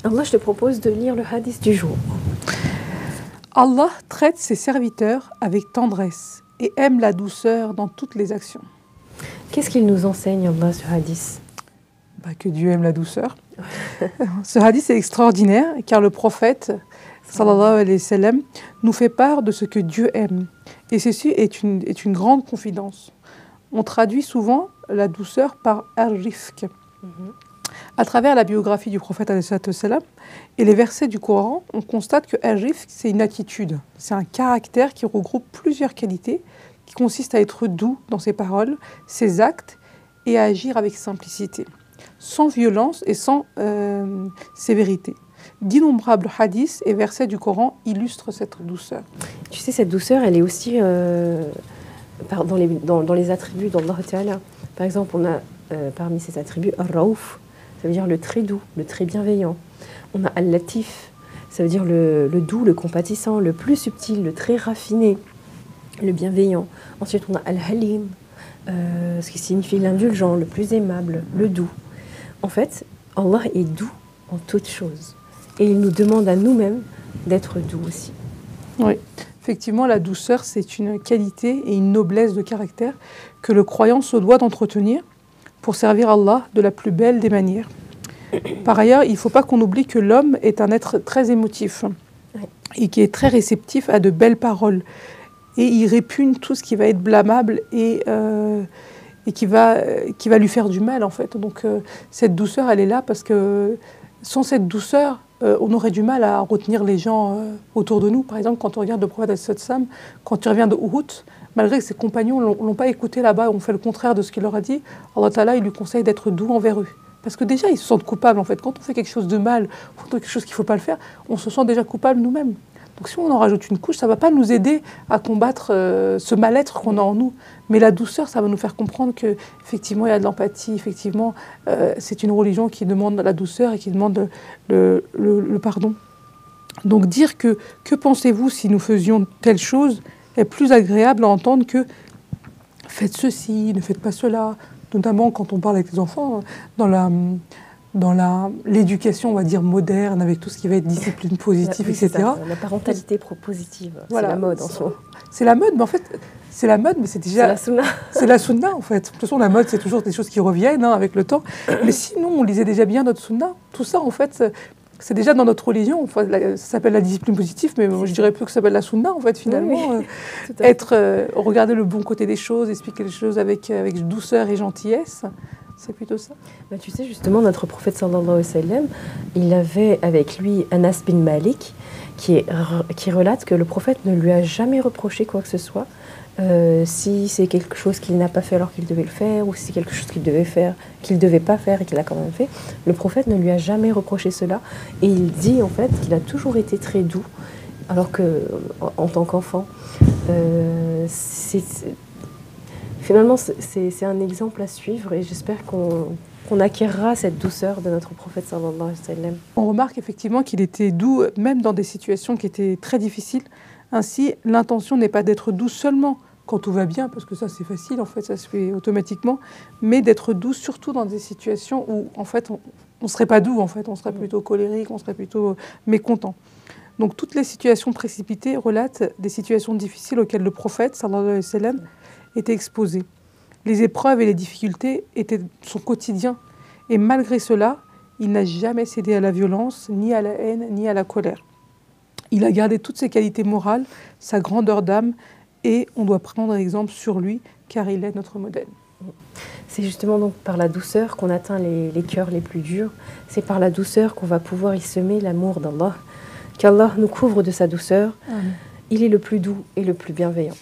Allah, je te propose de lire le hadith du jour. Allah traite ses serviteurs avec tendresse et aime la douceur dans toutes les actions. Qu'est-ce qu'il nous enseigne, Allah, ce hadith? Que Dieu aime la douceur. Ce hadith est extraordinaire car le prophète sallallahu alayhi wa sallam nous fait part de ce que Dieu aime. Et ceci est une grande confidence. On traduit souvent la douceur par ar-rifq. À travers la biographie du prophète et les versets du Coran, on constate que ar-rifq, c'est une attitude, c'est un caractère qui regroupe plusieurs qualités, qui consiste à être doux dans ses paroles, ses actes et à agir avec simplicité, sans violence et sans sévérité. D'innombrables hadiths et versets du Coran illustrent cette douceur. Tu sais, cette douceur, elle est aussi dans les attributs d'Allah Ta'ala. Par exemple, on a parmi ces attributs Ar-Raouf, ça veut dire le très doux, le très bienveillant. On a Al-Latif, ça veut dire le doux, le compatissant, le plus subtil, le très raffiné, le bienveillant. Ensuite, on a Al-Halim, ce qui signifie l'indulgent, le plus aimable, le doux. En fait, Allah est doux en toutes choses. Et il nous demande à nous-mêmes d'être doux aussi. Oui, effectivement, la douceur, c'est une qualité et une noblesse de caractère que le croyant se doit d'entretenir pour servir Allah de la plus belle des manières. Par ailleurs, il ne faut pas qu'on oublie que l'homme est un être très émotif et qui est très réceptif à de belles paroles. Et il répugne tout ce qui va être blâmable et qui va lui faire du mal, en fait. Donc, cette douceur, elle est là parce que sans cette douceur, on aurait du mal à retenir les gens autour de nous. Par exemple, quand on regarde le prophète Sam, quand il revient de Uhud, malgré que ses compagnons ne l'ont pas écouté là-bas, on fait le contraire de ce qu'il leur a dit, Allah Ta'ala, il lui conseille d'être doux envers eux. Parce que déjà, ils se sentent coupables, en fait. Quand on fait quelque chose de mal, quand on fait quelque chose qu'il ne faut pas le faire, on se sent déjà coupable nous-mêmes. Donc si on en rajoute une couche, ça ne va pas nous aider à combattre ce mal-être qu'on a en nous. Mais la douceur, ça va nous faire comprendre qu'effectivement, il y a de l'empathie. Effectivement, c'est une religion qui demande la douceur et qui demande le pardon. Donc dire que pensez-vous si nous faisions telle chose est plus agréable à entendre que faites ceci, ne faites pas cela. Notamment quand on parle avec les enfants, dans l'éducation, on va dire, moderne, avec tout ce qui va être discipline positive, oui, etc. La parentalité propositive, voilà, c'est la mode en soi. C'est la mode, mais en fait, c'est la mode, mais c'est déjà... C'est la sunna. C'est la sunna, en fait. De toute façon, la mode, c'est toujours des choses qui reviennent avec le temps. Mais sinon, on lisait déjà bien notre sunna. Tout ça, en fait, c'est déjà dans notre religion. Enfin, ça s'appelle la discipline positive, mais je dirais plus que ça s'appelle la sunna, en fait, finalement. Oui. Regarder le bon côté des choses, expliquer les choses avec douceur et gentillesse. C'est plutôt ça. Tu sais, justement, notre prophète sallallahu alayhi wa sallam, il avait avec lui Anas bin Malik, qui relate que le prophète ne lui a jamais reproché quoi que ce soit, si c'est quelque chose qu'il n'a pas fait alors qu'il devait le faire, ou si c'est quelque chose qu'il devait pas faire et qu'il a quand même fait. Le prophète ne lui a jamais reproché cela, et il dit en fait qu'il a toujours été très doux, alors que en tant qu'enfant, finalement, c'est un exemple à suivre et j'espère qu'on acquérera cette douceur de notre prophète sallallahu alayhi wa sallam. On remarque effectivement qu'il était doux même dans des situations qui étaient très difficiles. Ainsi, l'intention n'est pas d'être doux seulement quand tout va bien, parce que ça c'est facile, en fait, ça se fait automatiquement, mais d'être doux surtout dans des situations où en fait on ne serait pas doux, en fait, on serait plutôt colérique, on serait plutôt mécontent. Donc toutes les situations précipitées relatent des situations difficiles auxquelles le prophète sallallahu alayhi wa sallam était exposé. Les épreuves et les difficultés étaient son quotidien. Et malgré cela, il n'a jamais cédé à la violence, ni à la haine, ni à la colère. Il a gardé toutes ses qualités morales, sa grandeur d'âme, et on doit prendre exemple sur lui, car il est notre modèle. C'est justement donc par la douceur qu'on atteint les cœurs les plus durs. C'est par la douceur qu'on va pouvoir y semer l'amour d'Allah. Qu'Allah nous couvre de sa douceur. Il est le plus doux et le plus bienveillant.